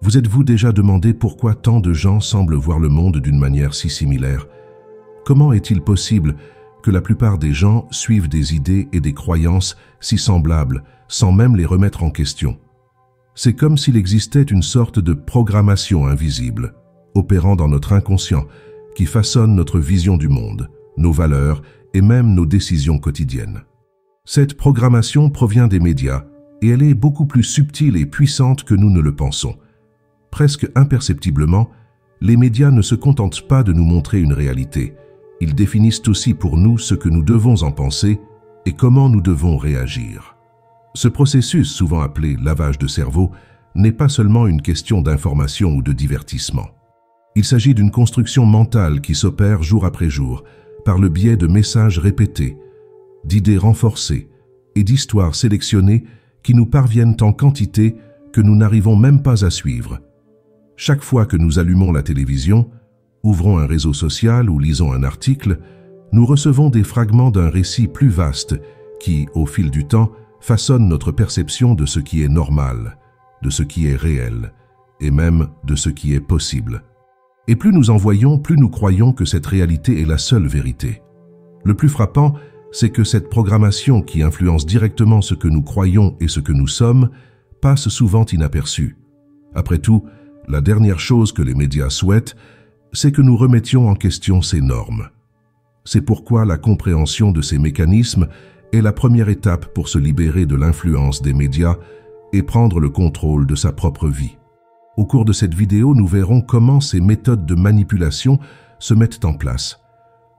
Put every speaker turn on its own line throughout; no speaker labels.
Vous êtes-vous déjà demandé pourquoi tant de gens semblent voir le monde d'une manière si similaire? Comment est-il possible que la plupart des gens suivent des idées et des croyances si semblables, sans même les remettre en question? C'est comme s'il existait une sorte de programmation invisible, opérant dans notre inconscient, qui façonne notre vision du monde, nos valeurs et même nos décisions quotidiennes. Cette programmation provient des médias, et elle est beaucoup plus subtile et puissante que nous ne le pensons. Presque imperceptiblement, les médias ne se contentent pas de nous montrer une réalité. Ils définissent aussi pour nous ce que nous devons en penser et comment nous devons réagir. Ce processus, souvent appelé lavage de cerveau, n'est pas seulement une question d'information ou de divertissement. Il s'agit d'une construction mentale qui s'opère jour après jour, par le biais de messages répétés, d'idées renforcées et d'histoires sélectionnées qui nous parviennent en quantité que nous n'arrivons même pas à suivre. Chaque fois que nous allumons la télévision, ouvrons un réseau social ou lisons un article, nous recevons des fragments d'un récit plus vaste qui, au fil du temps, façonne notre perception de ce qui est normal, de ce qui est réel, et même de ce qui est possible. Et plus nous en voyons, plus nous croyons que cette réalité est la seule vérité. Le plus frappant, c'est que cette programmation qui influence directement ce que nous croyons et ce que nous sommes passe souvent inaperçue. Après tout, la dernière chose que les médias souhaitent, c'est que nous remettions en question ces normes. C'est pourquoi la compréhension de ces mécanismes est la première étape pour se libérer de l'influence des médias et prendre le contrôle de sa propre vie. Au cours de cette vidéo, nous verrons comment ces méthodes de manipulation se mettent en place,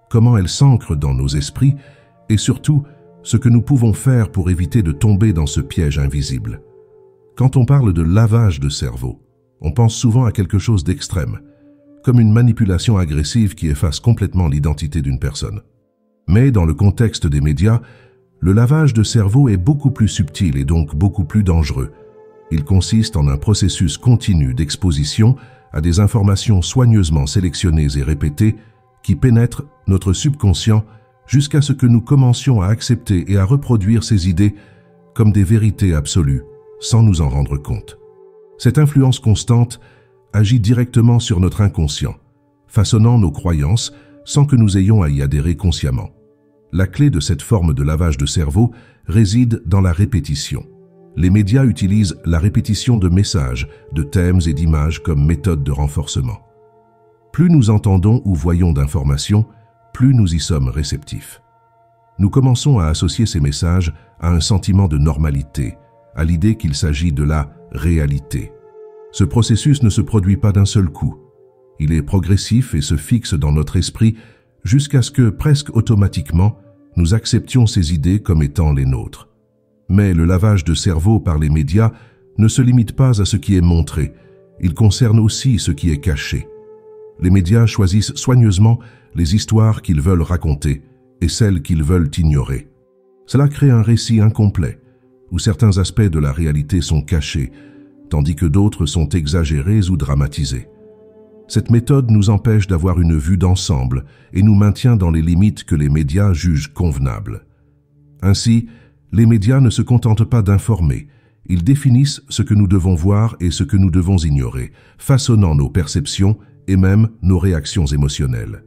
comment elles s'ancrent dans nos esprits et surtout ce que nous pouvons faire pour éviter de tomber dans ce piège invisible. Quand on parle de lavage de cerveau, on pense souvent à quelque chose d'extrême, comme une manipulation agressive qui efface complètement l'identité d'une personne. Mais dans le contexte des médias, le lavage de cerveau est beaucoup plus subtil et donc beaucoup plus dangereux. Il consiste en un processus continu d'exposition à des informations soigneusement sélectionnées et répétées qui pénètrent notre subconscient jusqu'à ce que nous commencions à accepter et à reproduire ces idées comme des vérités absolues, sans nous en rendre compte. Cette influence constante agit directement sur notre inconscient, façonnant nos croyances sans que nous ayons à y adhérer consciemment. La clé de cette forme de lavage de cerveau réside dans la répétition. Les médias utilisent la répétition de messages, de thèmes et d'images comme méthode de renforcement. Plus nous entendons ou voyons d'informations, plus nous y sommes réceptifs. Nous commençons à associer ces messages à un sentiment de normalité, à l'idée qu'il s'agit de la réalité. Ce processus ne se produit pas d'un seul coup. Il est progressif et se fixe dans notre esprit jusqu'à ce que, presque automatiquement, nous acceptions ces idées comme étant les nôtres. Mais le lavage de cerveau par les médias ne se limite pas à ce qui est montré, il concerne aussi ce qui est caché. Les médias choisissent soigneusement les histoires qu'ils veulent raconter et celles qu'ils veulent ignorer. Cela crée un récit incomplet, où certains aspects de la réalité sont cachés, tandis que d'autres sont exagérés ou dramatisés. Cette méthode nous empêche d'avoir une vue d'ensemble et nous maintient dans les limites que les médias jugent convenables. Ainsi, les médias ne se contentent pas d'informer, ils définissent ce que nous devons voir et ce que nous devons ignorer, façonnant nos perceptions et même nos réactions émotionnelles.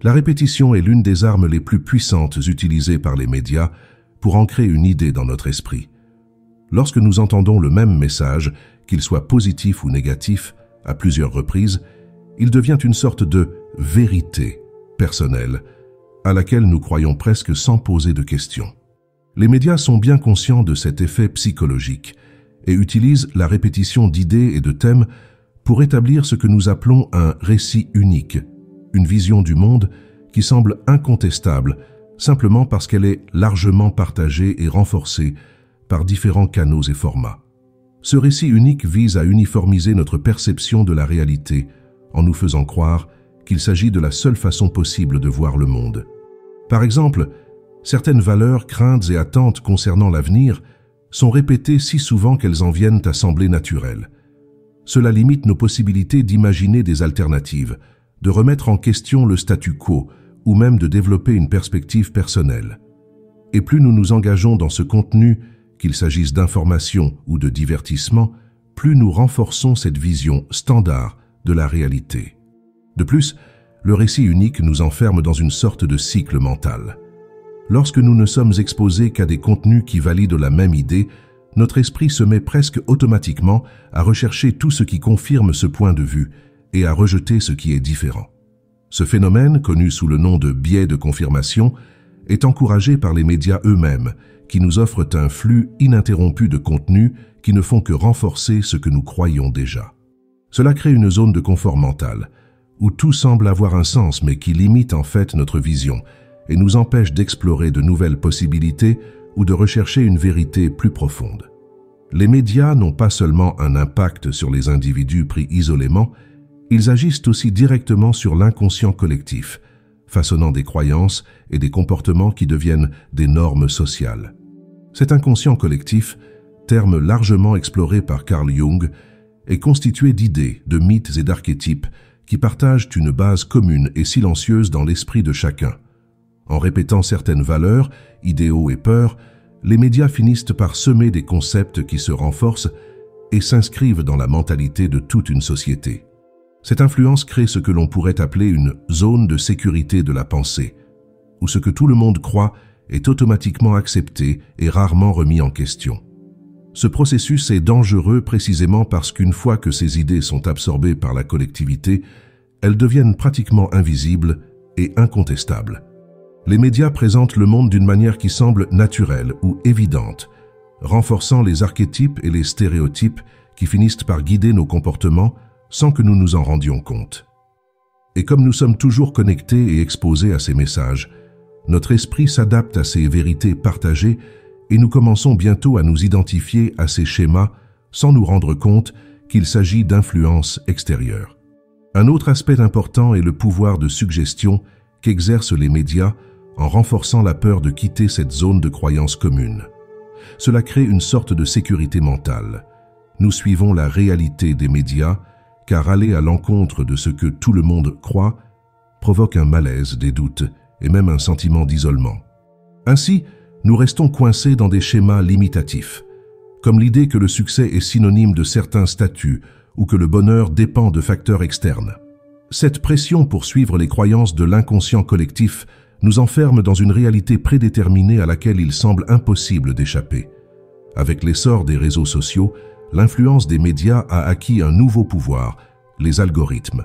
La répétition est l'une des armes les plus puissantes utilisées par les médias pour ancrer une idée dans notre esprit. Lorsque nous entendons le même message, qu'il soit positif ou négatif, à plusieurs reprises, il devient une sorte de vérité personnelle à laquelle nous croyons presque sans poser de questions. Les médias sont bien conscients de cet effet psychologique et utilisent la répétition d'idées et de thèmes pour établir ce que nous appelons un récit unique, une vision du monde qui semble incontestable simplement parce qu'elle est largement partagée et renforcée par différents canaux et formats. Ce récit unique vise à uniformiser notre perception de la réalité en nous faisant croire qu'il s'agit de la seule façon possible de voir le monde. Par exemple, certaines valeurs, craintes et attentes concernant l'avenir sont répétées si souvent qu'elles en viennent à sembler naturelles. Cela limite nos possibilités d'imaginer des alternatives, de remettre en question le statu quo ou même de développer une perspective personnelle. Et plus nous nous engageons dans ce contenu, qu'il s'agisse d'information ou de divertissement, plus nous renforçons cette vision standard de la réalité. De plus, le récit unique nous enferme dans une sorte de cycle mental. Lorsque nous ne sommes exposés qu'à des contenus qui valident la même idée, notre esprit se met presque automatiquement à rechercher tout ce qui confirme ce point de vue et à rejeter ce qui est différent. Ce phénomène, connu sous le nom de biais de confirmation, est encouragé par les médias eux-mêmes, qui nous offrent un flux ininterrompu de contenus qui ne font que renforcer ce que nous croyons déjà. Cela crée une zone de confort mental, où tout semble avoir un sens mais qui limite en fait notre vision et nous empêche d'explorer de nouvelles possibilités ou de rechercher une vérité plus profonde. Les médias n'ont pas seulement un impact sur les individus pris isolément, ils agissent aussi directement sur l'inconscient collectif, façonnant des croyances et des comportements qui deviennent des normes sociales. Cet inconscient collectif, terme largement exploré par Carl Jung, est constitué d'idées, de mythes et d'archétypes qui partagent une base commune et silencieuse dans l'esprit de chacun. En répétant certaines valeurs, idéaux et peurs, les médias finissent par semer des concepts qui se renforcent et s'inscrivent dans la mentalité de toute une société. Cette influence crée ce que l'on pourrait appeler une zone de sécurité de la pensée, où ce que tout le monde croit est automatiquement accepté et rarement remis en question. Ce processus est dangereux précisément parce qu'une fois que ces idées sont absorbées par la collectivité, elles deviennent pratiquement invisibles et incontestables. Les médias présentent le monde d'une manière qui semble naturelle ou évidente, renforçant les archétypes et les stéréotypes qui finissent par guider nos comportements sans que nous nous en rendions compte. Et comme nous sommes toujours connectés et exposés à ces messages, notre esprit s'adapte à ces vérités partagées et nous commençons bientôt à nous identifier à ces schémas sans nous rendre compte qu'il s'agit d'influences extérieures. Un autre aspect important est le pouvoir de suggestion qu'exercent les médias en renforçant la peur de quitter cette zone de croyance commune. Cela crée une sorte de sécurité mentale. Nous suivons la réalité des médias, car aller à l'encontre de ce que tout le monde croit provoque un malaise, des doutes et même un sentiment d'isolement. Ainsi, nous restons coincés dans des schémas limitatifs, comme l'idée que le succès est synonyme de certains statuts ou que le bonheur dépend de facteurs externes. Cette pression pour suivre les croyances de l'inconscient collectif nous enferme dans une réalité prédéterminée à laquelle il semble impossible d'échapper. Avec l'essor des réseaux sociaux, l'influence des médias a acquis un nouveau pouvoir, les algorithmes.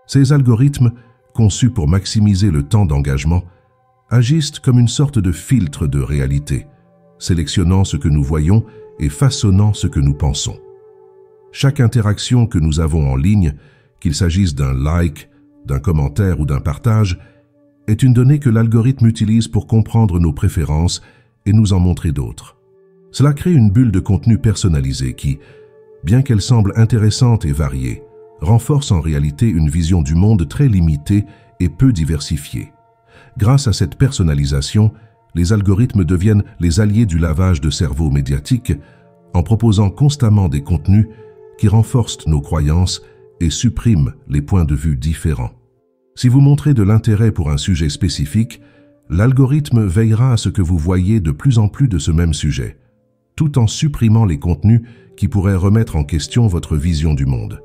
Ces algorithmes, conçus pour maximiser le temps d'engagement, agissent comme une sorte de filtre de réalité, sélectionnant ce que nous voyons et façonnant ce que nous pensons. Chaque interaction que nous avons en ligne, qu'il s'agisse d'un like, d'un commentaire ou d'un partage, est une donnée que l'algorithme utilise pour comprendre nos préférences et nous en montrer d'autres. Cela crée une bulle de contenu personnalisé qui, bien qu'elle semble intéressante et variée, renforce en réalité une vision du monde très limitée et peu diversifiée. Grâce à cette personnalisation, les algorithmes deviennent les alliés du lavage de cerveau médiatique en proposant constamment des contenus qui renforcent nos croyances et suppriment les points de vue différents. Si vous montrez de l'intérêt pour un sujet spécifique, l'algorithme veillera à ce que vous voyez de plus en plus de ce même sujet, tout en supprimant les contenus qui pourraient remettre en question votre vision du monde.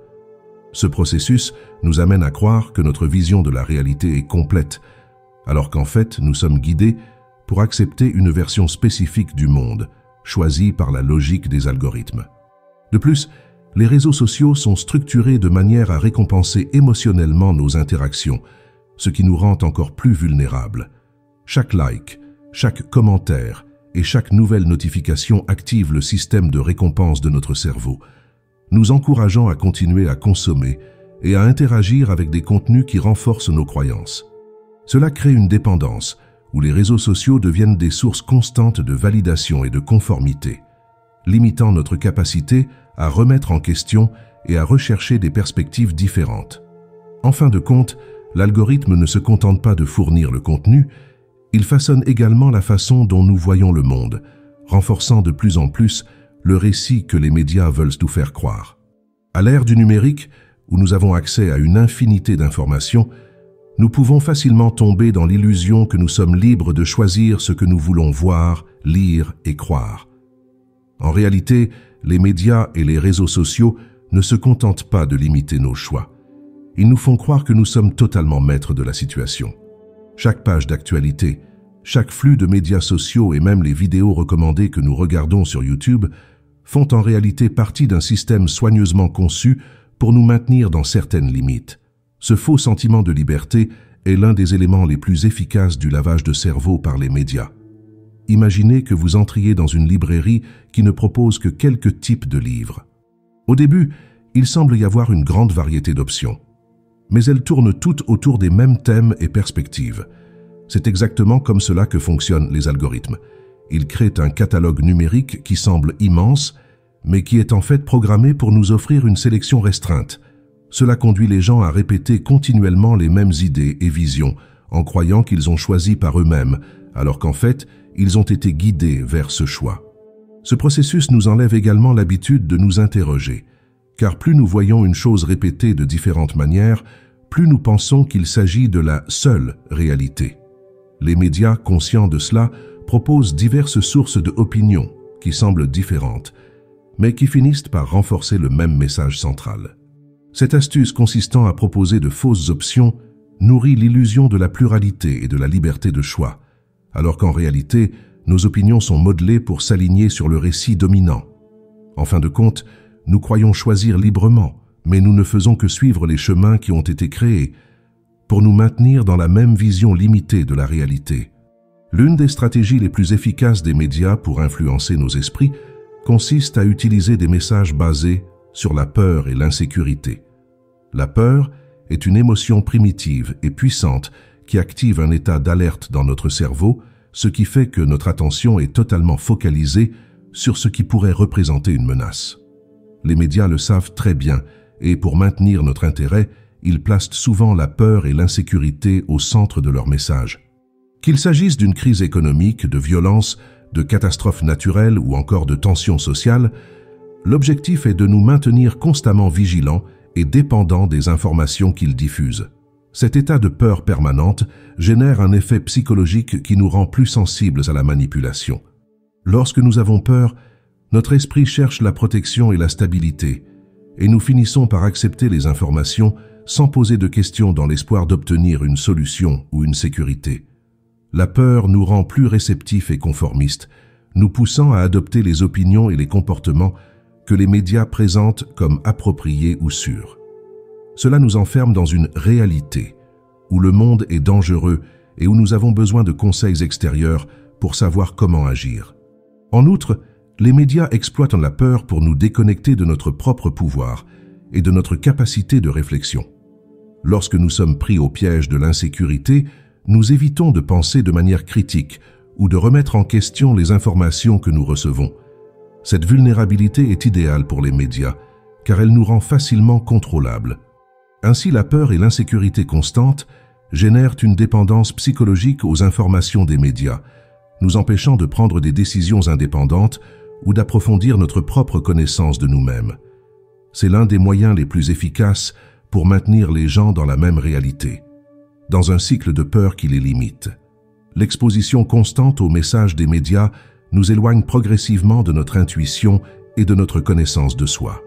Ce processus nous amène à croire que notre vision de la réalité est complète, alors qu'en fait nous sommes guidés pour accepter une version spécifique du monde, choisie par la logique des algorithmes. De plus, les réseaux sociaux sont structurés de manière à récompenser émotionnellement nos interactions, ce qui nous rend encore plus vulnérables. Chaque like, chaque commentaire et chaque nouvelle notification active le système de récompense de notre cerveau, nous encourageant à continuer à consommer et à interagir avec des contenus qui renforcent nos croyances. Cela crée une dépendance où les réseaux sociaux deviennent des sources constantes de validation et de conformité, limitant notre capacité à remettre en question et à rechercher des perspectives différentes. En fin de compte, l'algorithme ne se contente pas de fournir le contenu, il façonne également la façon dont nous voyons le monde, renforçant de plus en plus le récit que les médias veulent nous faire croire. À l'ère du numérique, où nous avons accès à une infinité d'informations, nous pouvons facilement tomber dans l'illusion que nous sommes libres de choisir ce que nous voulons voir, lire et croire. En réalité, les médias et les réseaux sociaux ne se contentent pas de limiter nos choix. Ils nous font croire que nous sommes totalement maîtres de la situation. Chaque page d'actualité, chaque flux de médias sociaux et même les vidéos recommandées que nous regardons sur YouTube font en réalité partie d'un système soigneusement conçu pour nous maintenir dans certaines limites. Ce faux sentiment de liberté est l'un des éléments les plus efficaces du lavage de cerveau par les médias. Imaginez que vous entriez dans une librairie qui ne propose que quelques types de livres. Au début, il semble y avoir une grande variété d'options. Mais elles tournent toutes autour des mêmes thèmes et perspectives. C'est exactement comme cela que fonctionnent les algorithmes. Ils créent un catalogue numérique qui semble immense, mais qui est en fait programmé pour nous offrir une sélection restreinte. Cela conduit les gens à répéter continuellement les mêmes idées et visions, en croyant qu'ils ont choisi par eux-mêmes, alors qu'en fait, ils ont été guidés vers ce choix. Ce processus nous enlève également l'habitude de nous interroger, car plus nous voyons une chose répétée de différentes manières, plus nous pensons qu'il s'agit de la seule réalité. Les médias, conscients de cela, proposent diverses sources d'opinion qui semblent différentes, mais qui finissent par renforcer le même message central. Cette astuce consistant à proposer de fausses options nourrit l'illusion de la pluralité et de la liberté de choix, alors qu'en réalité, nos opinions sont modelées pour s'aligner sur le récit dominant. En fin de compte, nous croyons choisir librement, mais nous ne faisons que suivre les chemins qui ont été créés pour nous maintenir dans la même vision limitée de la réalité. L'une des stratégies les plus efficaces des médias pour influencer nos esprits consiste à utiliser des messages basés sur la peur et l'insécurité. La peur est une émotion primitive et puissante qui active un état d'alerte dans notre cerveau, ce qui fait que notre attention est totalement focalisée sur ce qui pourrait représenter une menace. Les médias le savent très bien et pour maintenir notre intérêt, ils placent souvent la peur et l'insécurité au centre de leurs messages. Qu'il s'agisse d'une crise économique, de violence, de catastrophes naturelles ou encore de tensions sociales, l'objectif est de nous maintenir constamment vigilants et dépendants des informations qu'ils diffusent. Cet état de peur permanente génère un effet psychologique qui nous rend plus sensibles à la manipulation. Lorsque nous avons peur, notre esprit cherche la protection et la stabilité, et nous finissons par accepter les informations sans poser de questions dans l'espoir d'obtenir une solution ou une sécurité. La peur nous rend plus réceptifs et conformistes, nous poussant à adopter les opinions et les comportements que les médias présentent comme appropriés ou sûrs. Cela nous enferme dans une réalité où le monde est dangereux et où nous avons besoin de conseils extérieurs pour savoir comment agir. En outre, les médias exploitent la peur pour nous déconnecter de notre propre pouvoir et de notre capacité de réflexion. Lorsque nous sommes pris au piège de l'insécurité, nous évitons de penser de manière critique ou de remettre en question les informations que nous recevons. Cette vulnérabilité est idéale pour les médias, car elle nous rend facilement contrôlables. Ainsi, la peur et l'insécurité constante génèrent une dépendance psychologique aux informations des médias, nous empêchant de prendre des décisions indépendantes ou d'approfondir notre propre connaissance de nous-mêmes. C'est l'un des moyens les plus efficaces pour maintenir les gens dans la même réalité, dans un cycle de peur qui les limite. L'exposition constante aux messages des médias nous éloigne progressivement de notre intuition et de notre connaissance de soi.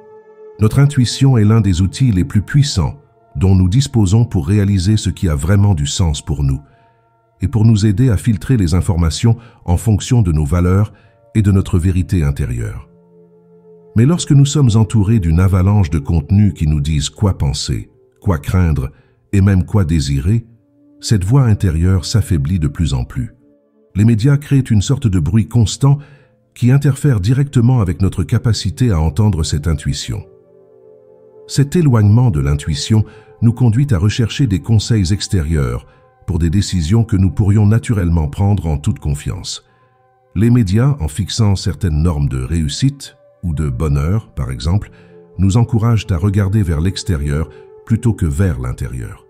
Notre intuition est l'un des outils les plus puissants dont nous disposons pour réaliser ce qui a vraiment du sens pour nous et pour nous aider à filtrer les informations en fonction de nos valeurs et de notre vérité intérieure. Mais lorsque nous sommes entourés d'une avalanche de contenus qui nous disent quoi penser, quoi craindre et même quoi désirer, cette voix intérieure s'affaiblit de plus en plus. Les médias créent une sorte de bruit constant qui interfère directement avec notre capacité à entendre cette intuition. Cet éloignement de l'intuition nous conduit à rechercher des conseils extérieurs pour des décisions que nous pourrions naturellement prendre en toute confiance. Les médias, en fixant certaines normes de réussite ou de bonheur, par exemple, nous encouragent à regarder vers l'extérieur plutôt que vers l'intérieur.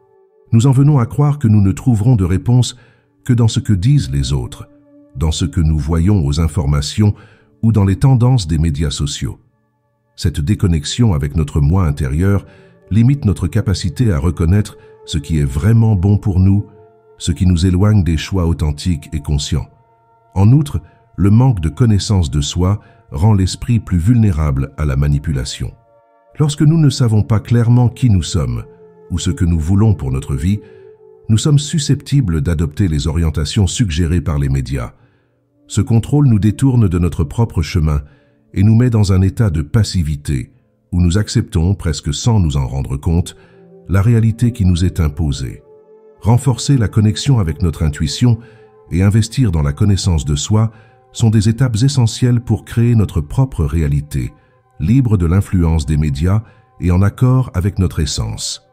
Nous en venons à croire que nous ne trouverons de réponse que dans ce que disent les autres, dans ce que nous voyons aux informations ou dans les tendances des médias sociaux. Cette déconnexion avec notre moi intérieur limite notre capacité à reconnaître ce qui est vraiment bon pour nous, ce qui nous éloigne des choix authentiques et conscients. En outre, le manque de connaissance de soi rend l'esprit plus vulnérable à la manipulation. Lorsque nous ne savons pas clairement qui nous sommes ou ce que nous voulons pour notre vie, nous sommes susceptibles d'adopter les orientations suggérées par les médias. Ce contrôle nous détourne de notre propre chemin et nous met dans un état de passivité où nous acceptons, presque sans nous en rendre compte, la réalité qui nous est imposée. Renforcer la connexion avec notre intuition et investir dans la connaissance de soi sont des étapes essentielles pour créer notre propre réalité, libre de l'influence des médias et en accord avec notre essence.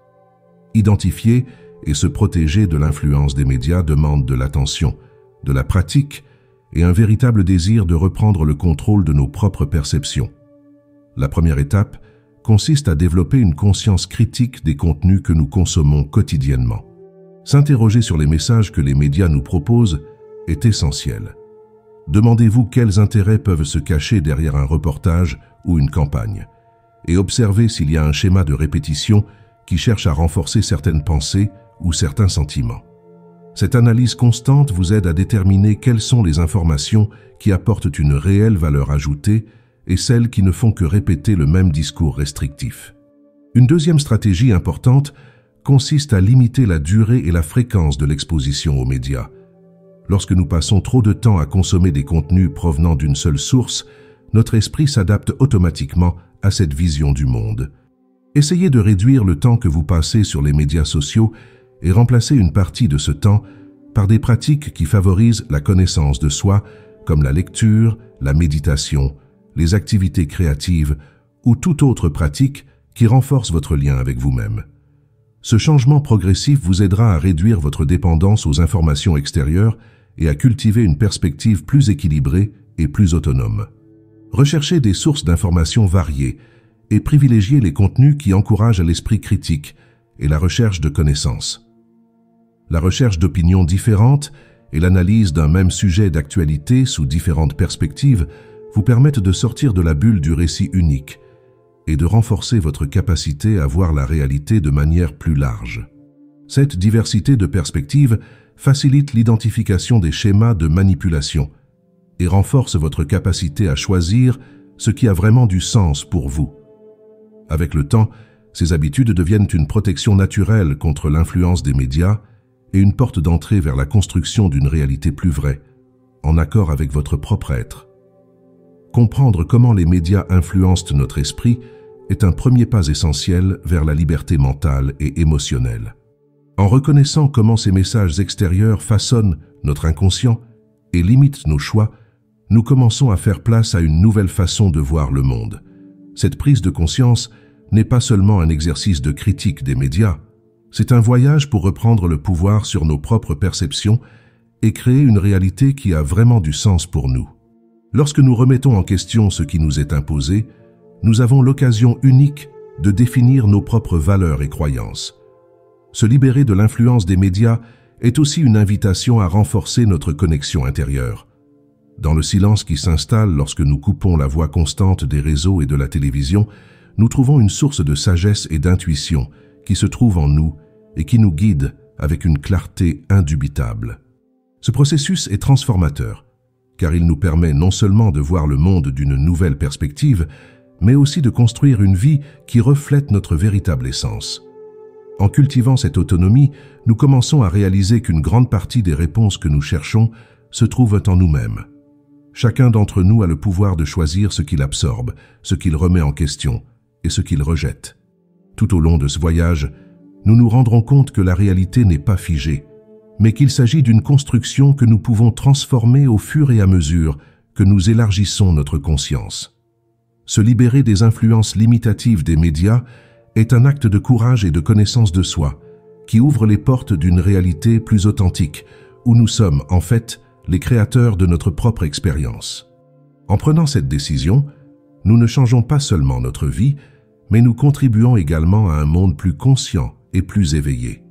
Identifier et se protéger de l'influence des médias demande de l'attention, de la pratique et un véritable désir de reprendre le contrôle de nos propres perceptions. La première étape consiste à développer une conscience critique des contenus que nous consommons quotidiennement. S'interroger sur les messages que les médias nous proposent est essentiel. Demandez-vous quels intérêts peuvent se cacher derrière un reportage ou une campagne, et observez s'il y a un schéma de répétition qui cherche à renforcer certaines pensées ou certains sentiments. Cette analyse constante vous aide à déterminer quelles sont les informations qui apportent une réelle valeur ajoutée et celles qui ne font que répéter le même discours restrictif. Une deuxième stratégie importante consiste à limiter la durée et la fréquence de l'exposition aux médias. Lorsque nous passons trop de temps à consommer des contenus provenant d'une seule source, notre esprit s'adapte automatiquement à cette vision du monde. Essayez de réduire le temps que vous passez sur les médias sociaux et remplacer une partie de ce temps par des pratiques qui favorisent la connaissance de soi, comme la lecture, la méditation, les activités créatives ou toute autre pratique qui renforce votre lien avec vous-même. Ce changement progressif vous aidera à réduire votre dépendance aux informations extérieures et à cultiver une perspective plus équilibrée et plus autonome. Recherchez des sources d'informations variées et privilégiez les contenus qui encouragent l'esprit critique et la recherche de connaissances. La recherche d'opinions différentes et l'analyse d'un même sujet d'actualité sous différentes perspectives vous permettent de sortir de la bulle du récit unique et de renforcer votre capacité à voir la réalité de manière plus large. Cette diversité de perspectives facilite l'identification des schémas de manipulation et renforce votre capacité à choisir ce qui a vraiment du sens pour vous. Avec le temps, ces habitudes deviennent une protection naturelle contre l'influence des médias et une porte d'entrée vers la construction d'une réalité plus vraie, en accord avec votre propre être. Comprendre comment les médias influencent notre esprit est un premier pas essentiel vers la liberté mentale et émotionnelle. En reconnaissant comment ces messages extérieurs façonnent notre inconscient et limitent nos choix, nous commençons à faire place à une nouvelle façon de voir le monde. Cette prise de conscience n'est pas seulement un exercice de critique des médias, c'est un voyage pour reprendre le pouvoir sur nos propres perceptions et créer une réalité qui a vraiment du sens pour nous. Lorsque nous remettons en question ce qui nous est imposé, nous avons l'occasion unique de définir nos propres valeurs et croyances. Se libérer de l'influence des médias est aussi une invitation à renforcer notre connexion intérieure. Dans le silence qui s'installe lorsque nous coupons la voix constante des réseaux et de la télévision, nous trouvons une source de sagesse et d'intuition qui se trouve en nous et qui nous guide avec une clarté indubitable. Ce processus est transformateur, car il nous permet non seulement de voir le monde d'une nouvelle perspective, mais aussi de construire une vie qui reflète notre véritable essence. En cultivant cette autonomie, nous commençons à réaliser qu'une grande partie des réponses que nous cherchons se trouvent en nous-mêmes. Chacun d'entre nous a le pouvoir de choisir ce qu'il absorbe, ce qu'il remet en question et ce qu'il rejette. Tout au long de ce voyage, nous nous rendrons compte que la réalité n'est pas figée, mais qu'il s'agit d'une construction que nous pouvons transformer au fur et à mesure que nous élargissons notre conscience. Se libérer des influences limitatives des médias est un acte de courage et de connaissance de soi, qui ouvre les portes d'une réalité plus authentique, où nous sommes, en fait, les créateurs de notre propre expérience. En prenant cette décision, nous ne changeons pas seulement notre vie, mais nous contribuons également à un monde plus conscient et plus éveillé.